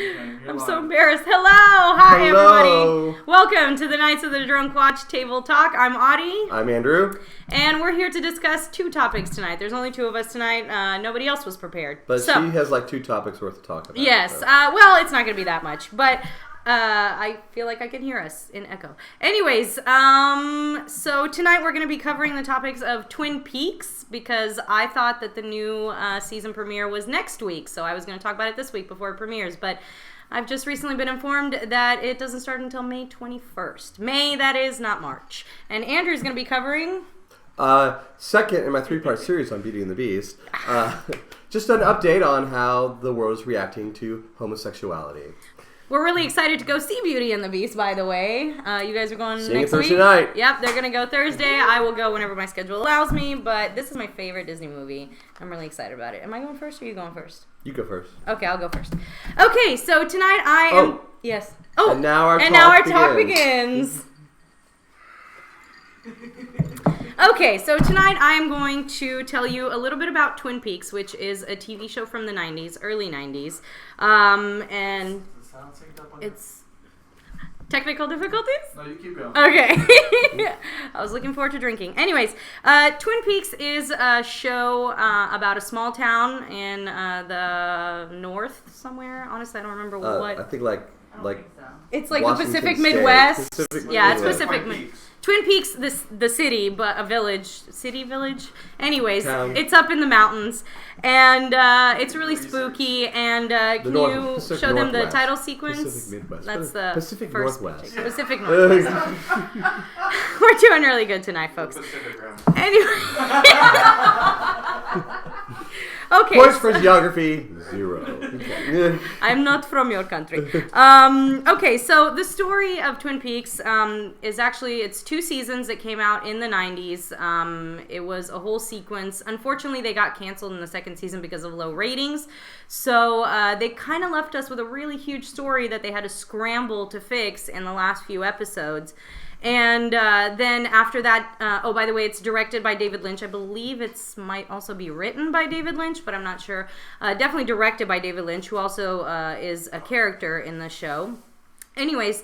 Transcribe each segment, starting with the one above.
I'm so embarrassed. Hi Hello. everybody. Welcome to the Knights of the Drunk Watch Table Talk. I'm Audie. I'm Andrew. And we're here to discuss two topics tonight. There's only two of us tonight. Nobody else was prepared. But she has like two topics worth of talk about. Yes. So. Well, it's not going to be that much, but I feel like I can hear us in echo. Anyways, so tonight we're going to be covering the topics of Twin Peaks because I thought that the new season premiere was next week, so I was going to talk about it this week before it premieres, but I've just recently been informed that it doesn't start until May 21st. May, that is, not March. And Andrew's going to be covering... second in my three-part series on Beauty and the Beast, just an update on how the world is reacting to homosexuality. We're really excited to go see Beauty and the Beast, by the way. You guys are going Seeing next it Thursday week? night. Yep, they're going to go Thursday. I will go whenever my schedule allows me, but this is my favorite Disney movie. I'm really excited about it. Am I going first or are you going first? You go first. Okay, I'll go first. Okay, so tonight I am... Yes. Oh, and now our talk begins. Okay, so tonight I am going to tell you a little bit about Twin Peaks, which is a TV show from the 90s, early 90s. And it's technical difficulties? No, you keep going. Okay. I was looking forward to drinking. Anyways, Twin Peaks is a show about a small town in the north somewhere. Honestly, I don't remember what. I think like It's like Washington the Pacific State. Midwest. Pacific Yeah, it's Midwest. Pacific. Twin Peaks, the city, but a village. City, village? Anyways, Town. it's up in the mountains. And it's really spooky. And can you Pacific show them the Northwest. title sequence? Pacific Midwest. That's the Pacific first Northwest. picture. Pacific Northwest. We're doing really good tonight, folks. Pacific Rim. Anyway. Okay. Points for geography, 0. Okay. I'm not from your country. Okay, so the story of Twin Peaks is actually, it's 2 seasons that came out in the 90s. It was a whole sequence. Unfortunately, they got canceled in the second season because of low ratings. So they kind of left us with a really huge story that they had to scramble to fix in the last few episodes. And then after that, oh, by the way, it's directed by David Lynch. I believe it might also be written by David Lynch, but I'm not sure. Definitely directed by David Lynch, who also is a character in the show. Anyways,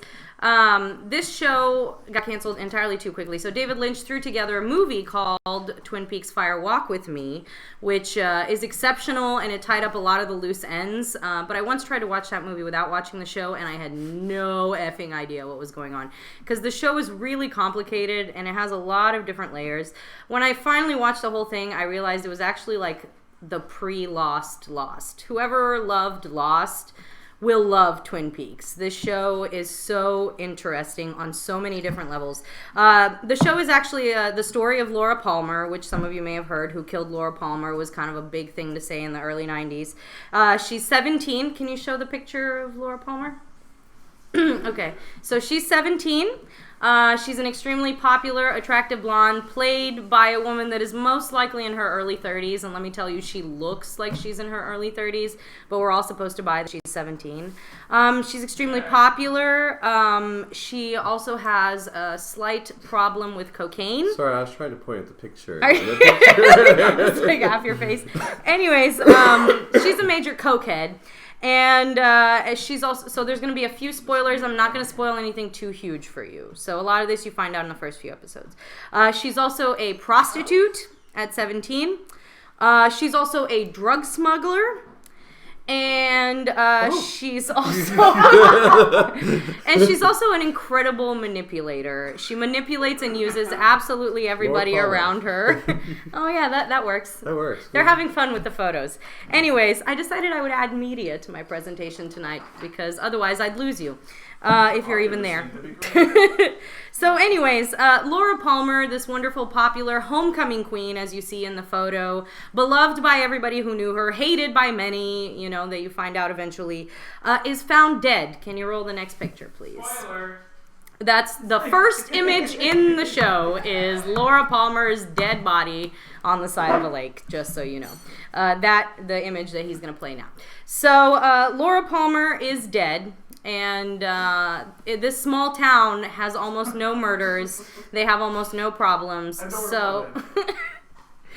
this show got canceled entirely too quickly. So David Lynch threw together a movie called Twin Peaks Fire Walk with Me, which is exceptional, and it tied up a lot of the loose ends. But I once tried to watch that movie without watching the show, and I had no effing idea what was going on. Because the show is really complicated, and it has a lot of different layers. When I finally watched the whole thing, I realized it was actually like the pre-Lost Lost. Whoever loved Lost will love Twin Peaks. This show is so interesting on so many different levels. The show is actually the story of Laura Palmer, which some of you may have heard. Who killed Laura Palmer was kind of a big thing to say in the early 90s. She's 17. Can you show the picture of Laura Palmer? Okay, so she's 17. She's an extremely popular, attractive blonde, played by a woman that is most likely in her early 30s. And let me tell you, she looks like she's in her early 30s, but we're all supposed to buy that she's 17. She's extremely popular. She also has a slight problem with cocaine. Sorry, I was trying to point at the picture. It's like half your face. Anyways, she's a major cokehead. And she's also, so there's going to be a few spoilers. I'm not going to spoil anything too huge for you. So a lot of this you find out in the first few episodes. She's also a prostitute at 17. She's also a drug smuggler. And she's also and she's also an incredible manipulator. She manipulates and uses absolutely everybody around her. Oh yeah, that works. That works. They're having fun with the photos. Anyways, I decided I would add media to my presentation tonight because otherwise I'd lose you. If you're even there. So anyways, Laura Palmer, this wonderful, popular homecoming queen, as you see in the photo, beloved by everybody who knew her, hated by many, you know, that you find out eventually, is found dead. Can you roll the next picture, please? Spoiler. That's the first image in the show is Laura Palmer's dead body on the side of a lake, just so you know. The image that he's going to play now. So Laura Palmer is dead. And this small town has almost no murders. They have almost no problems. So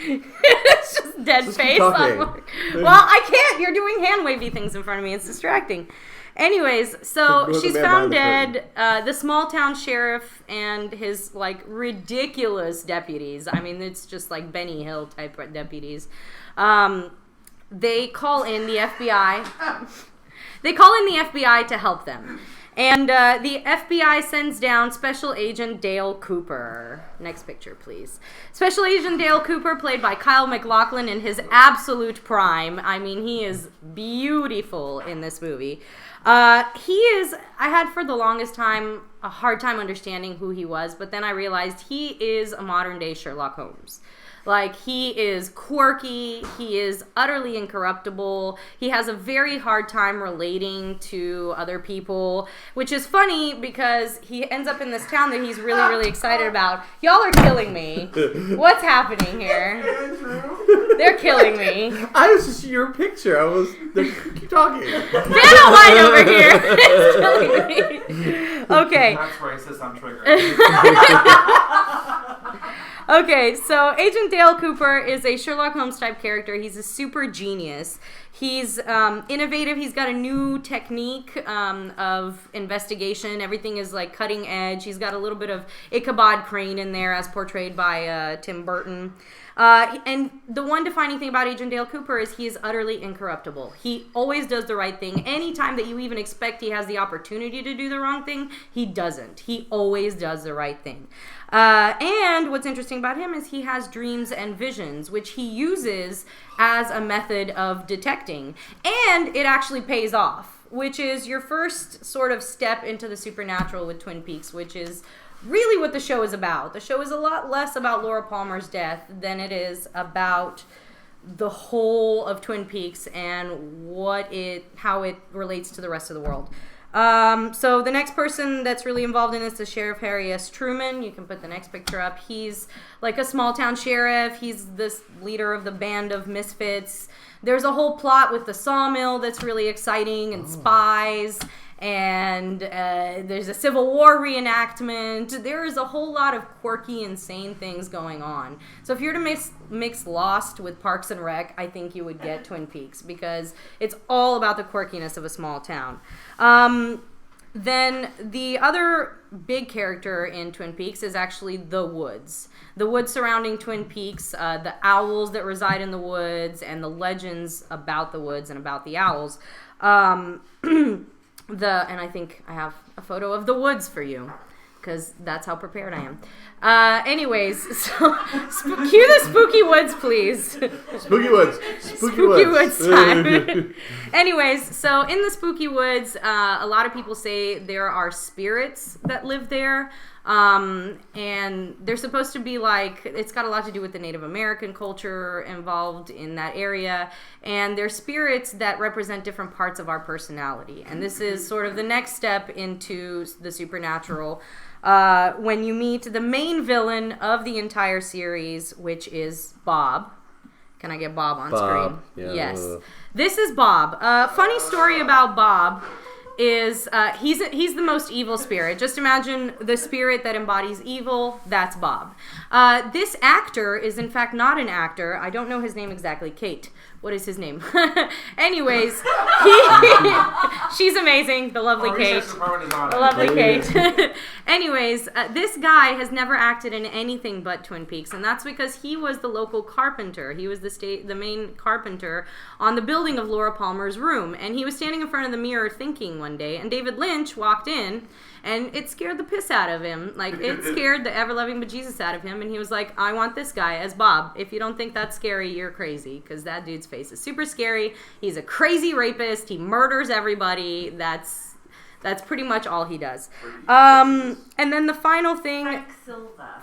It's just dead Just face. keep talking. Well, I can't. You're doing hand wavy things in front of me. It's distracting. Anyways, so Ignore the she's man found behind the dead. The small town sheriff and his like ridiculous deputies. I mean, it's just like Benny Hill type deputies. They call in the FBI. They call in the FBI to help them. And the FBI sends down Special Agent Dale Cooper. Next picture, please. Special Agent Dale Cooper, played by Kyle MacLachlan in his absolute prime. I mean, he is beautiful in this movie. I had for the longest time a hard time understanding who he was, but then I realized he is a modern day Sherlock Holmes. Like, he is quirky, he is utterly incorruptible, he has a very hard time relating to other people, which is funny because he ends up in this town that he's really, really excited about. Y'all are killing me. What's happening here? They're killing me. I was just your picture. Keep talking. Dana White over here is killing me. Okay. That's racist, I'm triggered. Okay, so Agent Dale Cooper is a Sherlock Holmes type character. He's a super genius. He's innovative. He's got a new technique of investigation. Everything is like cutting edge. He's got a little bit of Ichabod Crane in there as portrayed by Tim Burton. And the one defining thing about Agent Dale Cooper is he is utterly incorruptible. He always does the right thing. Anytime that you even expect he has the opportunity to do the wrong thing, he doesn't. He always does the right thing. And what's interesting about him is he has dreams and visions, which he uses as a method of detecting. And it actually pays off, which is your first sort of step into the supernatural with Twin Peaks, which is really what the show is about. The show is a lot less about Laura Palmer's death than it is about the whole of Twin Peaks and how it relates to the rest of the world. So the next person that's really involved in this is Sheriff Harry S. Truman. You can put the next picture up. He's like a small town sheriff. He's this leader of the band of misfits. There's a whole plot with the sawmill that's really exciting and spies. And there's a Civil War reenactment. There is a whole lot of quirky, insane things going on. So if you were to mix Lost with Parks and Rec, I think you would get Twin Peaks because it's all about the quirkiness of a small town. Then the other big character in Twin Peaks is actually the woods. The woods surrounding Twin Peaks, the owls that reside in the woods, and the legends about the woods and about the owls. And I think I have a photo of the woods for you, because that's how prepared I am. Anyways, so cue the spooky woods, please. Spooky woods. Spooky woods time. Anyways, so in the spooky woods, a lot of people say there are spirits that live there. And they're supposed to be like, it's got a lot to do with the Native American culture involved in that area, and they're spirits that represent different parts of our personality. And this is sort of the next step into the supernatural, when you meet the main villain of the entire series, which is Bob. Can I get Bob on screen? Yeah. Yes. This is Bob. Funny story about Bob is he's the most evil spirit. Just imagine the spirit that embodies evil. That's Bob. This actor is in fact not an actor. I don't know his name exactly. Kate. What is his name? Anyways, she's amazing. The lovely Kate. The lovely Kate. Anyways, this guy has never acted in anything but Twin Peaks, and that's because he was the local carpenter. He was the main carpenter on the building of Laura Palmer's room, and he was standing in front of the mirror thinking one day, and David Lynch walked in, and it scared the piss out of him. Like, it scared the ever-loving bejesus out of him, and he was like, I want this guy as Bob. If you don't think that's scary, you're crazy, because that dude's face is super scary. He's a crazy rapist. He murders everybody. That's pretty much all he does. And then the final thing...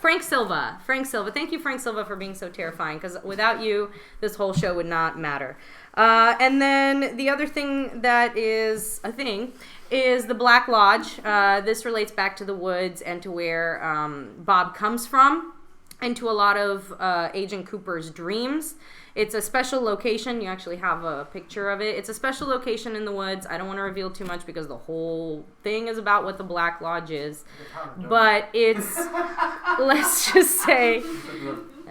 Frank Silva. Thank you, Frank Silva, for being so terrifying, because without you, this whole show would not matter. And then the other thing that is a thing is the Black Lodge. This relates back to the woods and to where Bob comes from, and to a lot of Agent Cooper's dreams. It's a special location. You actually have a picture of it. It's a special location in the woods. I don't want to reveal too much because the whole thing is about what the Black Lodge is. But it's, let's just say,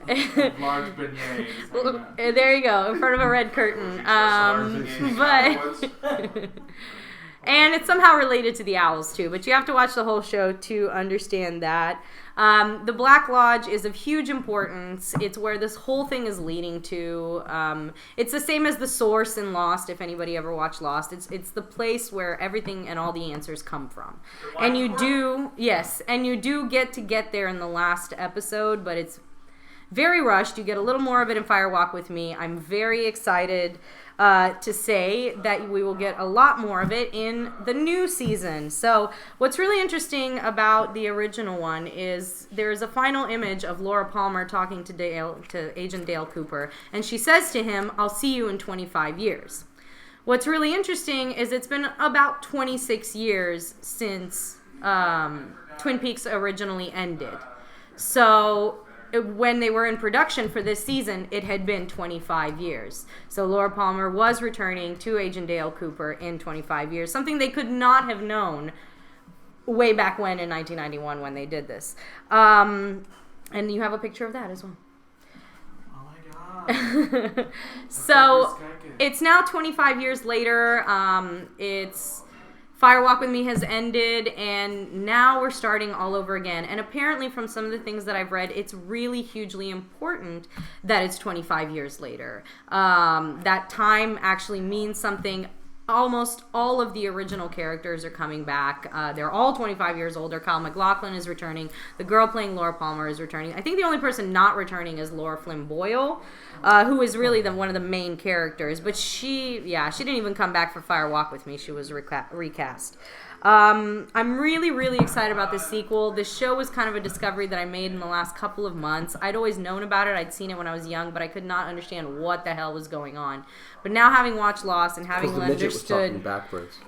Large beignets. There you go, in front of a red curtain. But and it's somehow related to the owls too, but you have to watch the whole show to understand that. The Black Lodge is of huge importance. It's where this whole thing is leading to. It's the same as the source in Lost, if anybody ever watched Lost. It's the place where everything and all the answers come from. And you do get there in the last episode, but it's very rushed. You get a little more of it in Fire Walk with Me. I'm very excited to say that we will get a lot more of it in the new season. So what's really interesting about the original one is there's a final image of Laura Palmer talking to Agent Dale Cooper, and she says to him, "I'll see you in 25 years." What's really interesting is it's been about 26 years since Twin Peaks originally ended. So when they were in production for this season, it had been 25 years. So Laura Palmer was returning to Agent Dale Cooper in 25 years, something they could not have known way back when in 1991 when they did this. And you have a picture of that as well. Oh my god. So it's now 25 years later. It's Fire Walk with Me has ended, and now we're starting all over again. And apparently, from some of the things that I've read, it's really hugely important that it's 25 years later. That time actually means something. Almost all of the original characters are coming back. They're all 25 years older. Kyle MacLachlan is returning. The girl playing Laura Palmer is returning. I think the only person not returning is Laura Flynn Boyle, who is really one of the main characters. But she didn't even come back for Fire Walk with Me. She was recast. I'm really, really excited about this sequel. This show was kind of a discovery that I made in the last couple of months. I'd always known about it. I'd seen it when I was young, but I could not understand what the hell was going on. But now having watched Lost and having understood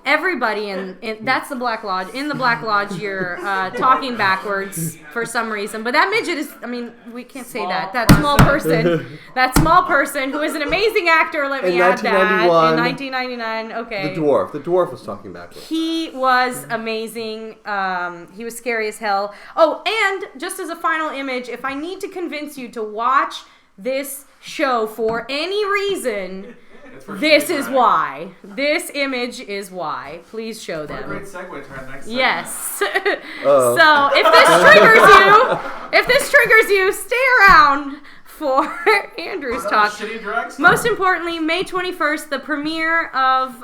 everybody, and that's the Black Lodge. In the Black Lodge, you're talking backwards for some reason. But that midget is, we can't say that. That small person who is an amazing actor, let me add that. In 1999, okay. The dwarf was talking backwards. He was amazing. He was scary as hell. Oh, and just as a final image, if I need to convince you to watch this show for any reason, this is why. This image is why. Please show them. What a great segue to our next segment. Yes. So if this triggers you, stay around for Andrew's talk. Most importantly, May 21st, the premiere of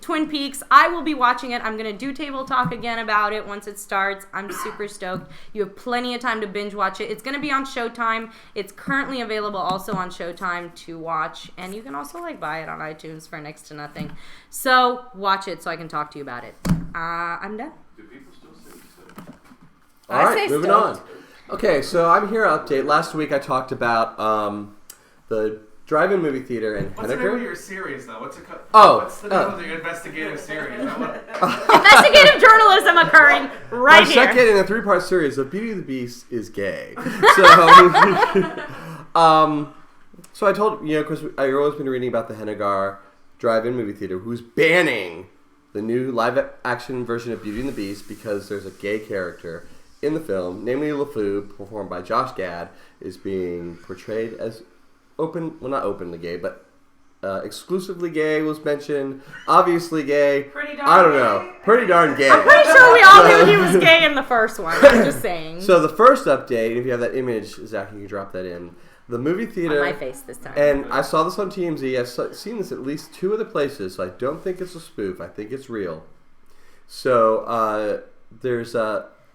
Twin Peaks. I will be watching it. I'm going to do table talk again about it once it starts. I'm super stoked. You have plenty of time to binge watch it. It's going to be on Showtime. It's currently available also on Showtime to watch. And you can also buy it on iTunes for next to nothing. So watch it so I can talk to you about it. I'm done. Do people still say so? All right, moving on. Okay, so I'm here to update. Last week I talked about the drive-in movie theater in Henniker. What's the name of your series, though? What's the name of your investigative series? Investigative journalism occurring right My here. second in a 3-part series of Beauty and the Beast is gay. So I told, because I've always been reading about the Hennigar drive-in movie theater who's banning the new live-action version of Beauty and the Beast because there's a gay character in the film, namely LeFou, performed by Josh Gad, is being portrayed as not openly gay, but exclusively gay was mentioned, obviously gay. Pretty darn gay. I'm pretty sure we all knew he was gay in the first one. I'm just saying. So the first update, if you have that image, Zach, you can drop that in. The movie theater. On my face this time. And I saw this on TMZ. I've seen this at least 2 other places, so I don't think it's a spoof. I think it's real. So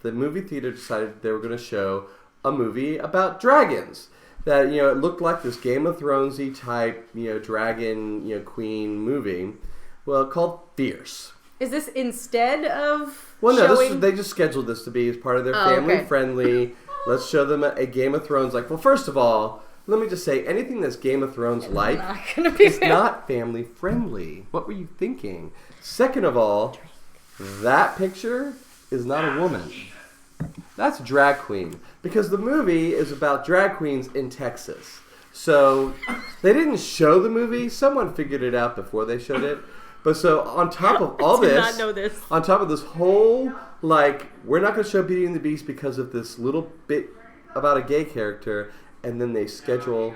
the movie theater decided they were going to show a movie about dragons. That, it looked like this Game of Thrones-y type, dragon, queen movie. Well, called Fierce. Is this instead of they just scheduled this to be as part of their family-friendly, let's show them a Game of Thrones. First of all, let me just say, anything that's Game of Thrones-like is not family-friendly. What were you thinking? Second of all, that picture is not a woman. That's a drag queen. Because the movie is about drag queens in Texas. So they didn't show the movie. Someone figured it out before they showed it. But so on top of all I did not know this. On top of this whole, we're not going to show Beauty and the Beast because of this little bit about a gay character, and then they schedule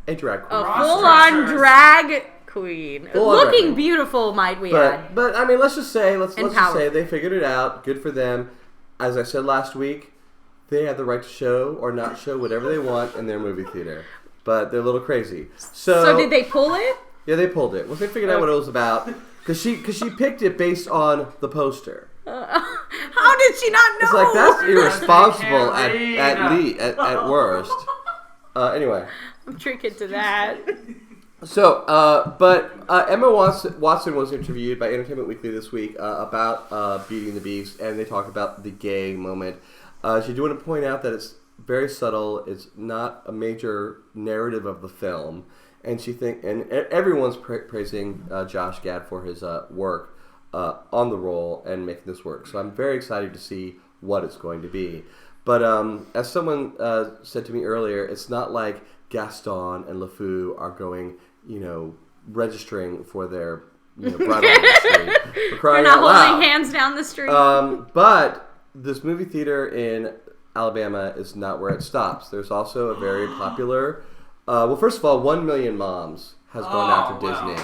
a drag queen. A full-on drag queen. Looking beautiful, might we add. But I mean, let's just say they figured it out. Good for them. As I said last week, they have the right to show or not show whatever they want in their movie theater. But they're a little crazy. So did they pull it? Yeah, they pulled it. Once they figured out what it was about, because she picked it based on the poster. How did she not know? It's like, that's irresponsible at worst. Anyway. I'm drinking to that. So, Emma Watson was interviewed by Entertainment Weekly this week about Beauty and the Beast, and they talked about the gay moment. She did want to point out that it's very subtle. It's not a major narrative of the film, and everyone's praising Josh Gad for his work on the role and making this work. So I'm very excited to see what it's going to be. But as someone said to me earlier, it's not like Gaston and LeFou are going, registering for their bridal industry. We're not holding hands down the street. But this movie theater in Alabama is not where it stops. There's also a very popular... first of all, 1 Million Moms has gone after Disney.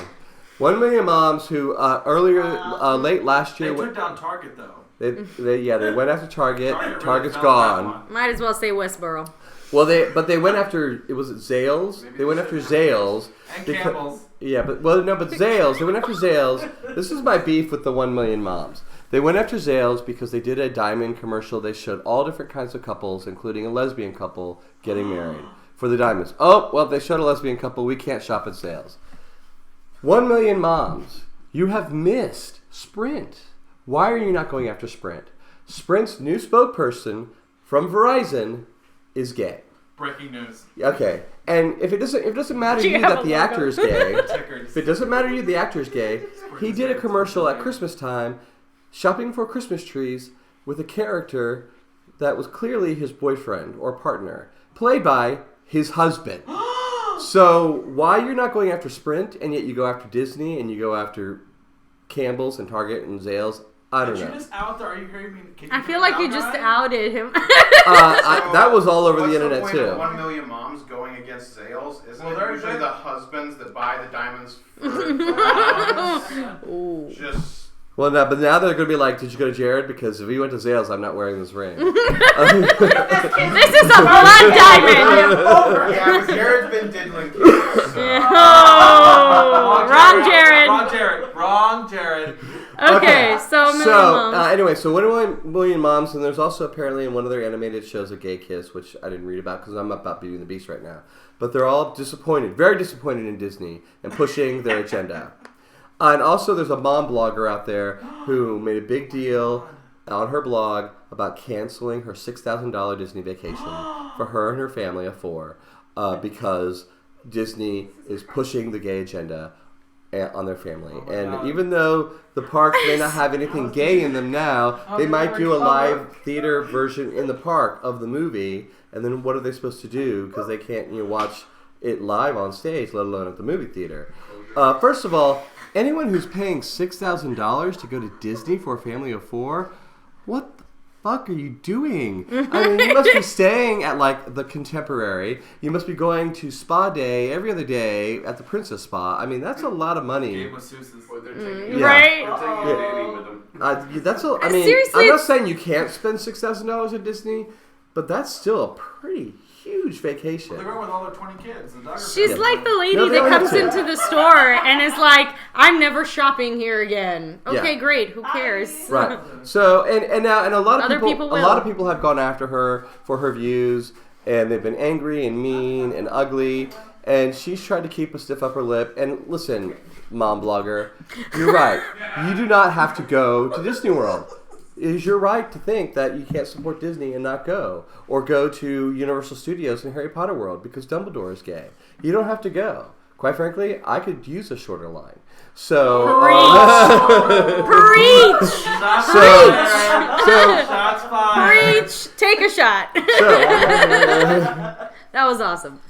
1 Million Moms who late last year... They took down Target, though. They went after Target. Target's gone. Might as well say Westboro. Well, they went after... Was it Zales? They went after Zales. And Campbell's. Yeah, but Zales. They went after Zales. This is my beef with the 1 Million Moms. They went after Zales because they did a Diamond commercial. They showed all different kinds of couples, including a lesbian couple getting married for the Diamonds. Oh, well, they showed a lesbian couple. We can't shop at Zales. 1 Million Moms. You have missed Sprint. Why are you not going after Sprint? Sprint's new spokesperson from Verizon is gay. Breaking news. Okay, and if it doesn't matter to you that the actor is gay, if it doesn't matter to you the actor is gay, he did a commercial at Christmas time, shopping for Christmas trees with a character that was clearly his boyfriend or partner, played by his husband. So why you're not going after Sprint and yet you go after Disney and you go after Campbell's and Target and Zales? I don't know. Did you just out there? Are you hearing me? I feel like you just outed him. That was all over the internet too. What's the point of 1 Million Moms going against Zales? Isn't it usually the husbands that buy the diamonds for moms? Just... Well, no, but now they're going to be like, did you go to Jared? Because if you went to Zales, I'm not wearing this ring. This is a blood diamond. Yeah, Jared's been diddling kids. So. Wrong Jared. Okay, so anyway, so 1 Million Moms, and there's also apparently in one of their animated shows a gay kiss, which I didn't read about because I'm about Beauty and the Beast right now. But they're all disappointed, very disappointed in Disney and pushing their agenda. And also there's a mom blogger out there who made a big deal on her blog about canceling her $6,000 Disney vacation for her and her family of 4 because Disney is pushing the gay agenda on their family. And even though the parks may not have anything gay in them now, they might do a live theater version in the park of the movie. And then what are they supposed to do? Because they can't watch it live on stage, let alone at the movie theater. First of all, anyone who's paying $6,000 to go to Disney for a family of 4, what the fuck are you doing? I mean, you must be staying at like the Contemporary. You must be going to spa day every other day at the Princess Spa. I mean, that's a lot of money. Game masseuses. Right? That's a. I mean, seriously, I'm not saying you can't spend $6,000 at Disney, but that's still a pretty huge vacation. Well, they're going with all their 20 kids. She's like the lady that comes into the store and is like, I'm never shopping here again. Okay, great. Who cares? Right. So and a lot of people have gone after her for her views, and they've been angry and mean and ugly, and she's tried to keep a stiff upper lip. And listen, mom blogger, you're right. You do not have to go to Disney World. It is your right to think that you can't support Disney and not go, or go to Universal Studios in Harry Potter World because Dumbledore is gay. You don't have to go. Quite frankly, I could use a shorter line. So preach. Shots fired. Preach. Take a shot. That was awesome.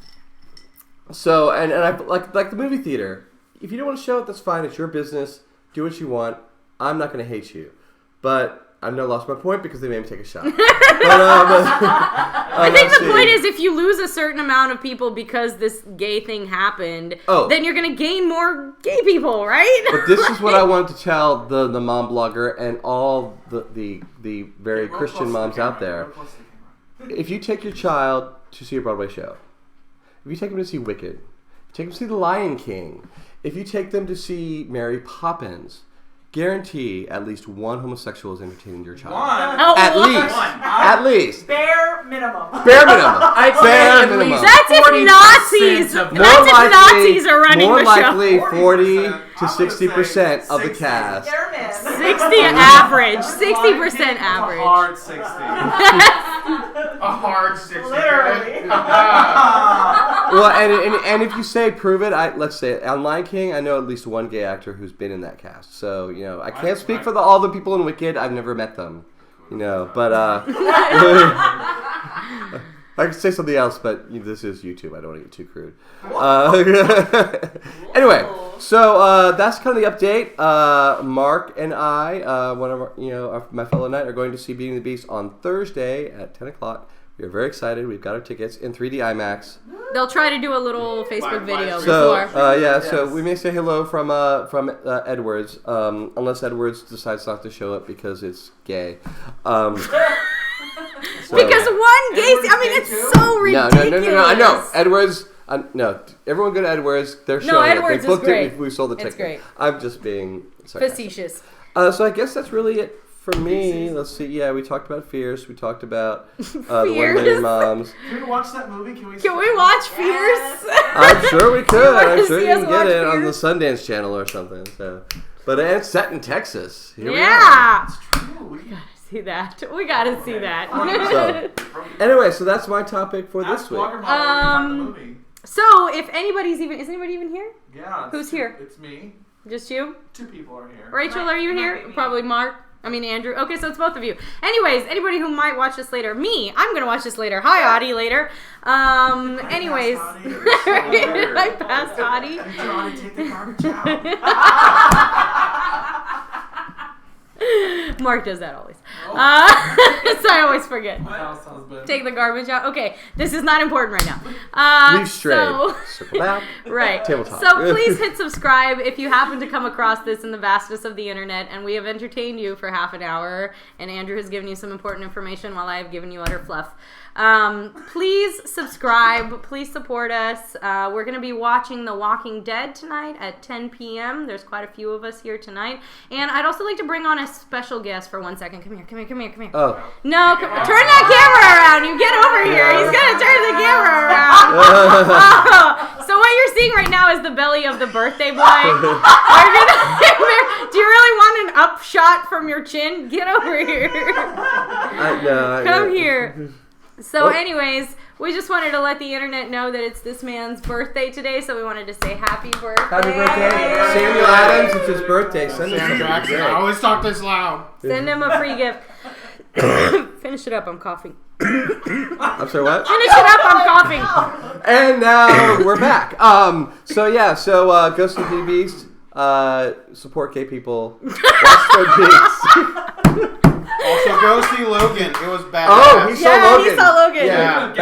So and I like the movie theater. If you don't want to show it, that's fine. It's your business. Do what you want. I'm not going to hate you, but I now lost my point because they made me take a shot. I think the point is if you lose a certain amount of people because this gay thing happened, then you're going to gain more gay people, right? But this is what I wanted to tell the mom blogger and all the very Christian moms out there. If you take your child to see a Broadway show, if you take them to see Wicked, if you take them to see The Lion King, if you take them to see Mary Poppins, guarantee at least one homosexual is entertaining your child. At least. Bare minimum. Bare minimum. Bare minimum. That's if Nazis. Nazis are running the show. More likely 40 to 60% of the cast. 60 average. 60% average. A hard 60. A hard 60. Literally. Well, and if you say prove it, let's say on Lion King, I know at least one gay actor who's been in that cast. So I can't speak for all the people in Wicked. I've never met them, but I could say something else, but this is YouTube. I don't want to get too crude. Anyway, so that's kind of the update. Mark and I, one of my fellow knight, are going to see Beauty and the Beast on Thursday at 10 o'clock. We are very excited. We've got our tickets in 3D IMAX. They'll try to do a little Facebook video before. Yes. So we may say hello from Edwards, unless Edwards decides not to show up because it's gay. Because one gay... it's so ridiculous. No. I know. Edwards... no, everyone go to Edwards. They're showing it. Edwards they booked is great. It. We sold the ticket. It's great. I'm just being sarcastic. Facetious. So I guess that's really it for me. Let's see. Yeah, we talked about Fierce. We talked about the 1 Million Moms. Can we watch that movie? Can we watch Fierce? I'm sure we could. I'm sure you can can get it on the Sundance Channel or something. So, but it's set in Texas. Here we are. It's true. We gotta see that. So, anyway, so that's my topic for this week. So if is anybody even here? Yeah. Who's here? It's me. Just you? 2 people are here. Rachel, are you here? Probably Mark. Andrew. Okay, so it's both of you. Anyways, anybody who might watch this later. Me, I'm gonna watch this later. Hi, Audie, later. Anyways. I passed Audie. You trying to take the garbage out. Mark does that always. So I always forget. What? Take the garbage out. Okay, this is not important right now. Leave straight. Circle back. Right. Tabletop. So please hit subscribe if you happen to come across this in the vastness of the internet, and we have entertained you for half an hour, and Andrew has given you some important information while I have given you utter fluff. Please subscribe. Please support us. We're going to be watching The Walking Dead tonight at 10 p.m. There's quite a few of us here tonight. And I'd also like to bring on a special guest for 1 second. Come here. Oh. No, turn that camera around. You get over here. He's going to turn the camera around. So what you're seeing right now is the belly of the birthday boy. Do you really want an up shot from your chin? Get over here. Come here. So anyways, we just wanted to let the internet know that it's this man's birthday today, so we wanted to say happy birthday. Happy birthday. Samuel Adams, it's his birthday. Send him something. I always talk this loud. Send him a free gift. Finish it up, I'm coughing. I'm sorry, what? Finish it up, I'm coughing. And now we're back. So go see the Beast. Support gay people. Watch Twin Peaks. Also, go see Logan. It was badass. Oh, he saw Logan. He saw Logan. Yeah.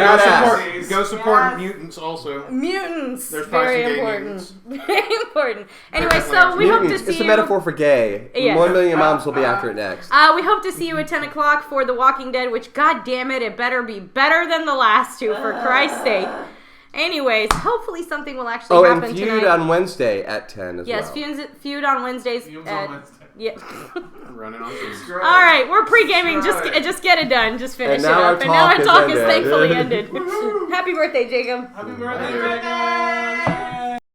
Go support Mutants also. Mutants. There's very important. Very important. Anyway, so we hope to see you. It's a metaphor for gay. Yes. 1 Million Moms will be after it next. We hope to see you at 10 o'clock for The Walking Dead, which, god damn it better be better than the last two, for Christ's sake. Anyways, hopefully something will actually happen tonight. Oh, and Feud on Wednesday at 10 as well. Yes, Feud on Wednesdays. On Wednesday. Yeah. Running on All right, we're pre-gaming. Just get it done. Just finish it up. And now our talk is thankfully ended. Happy birthday, Jacob. Happy birthday, Jacob.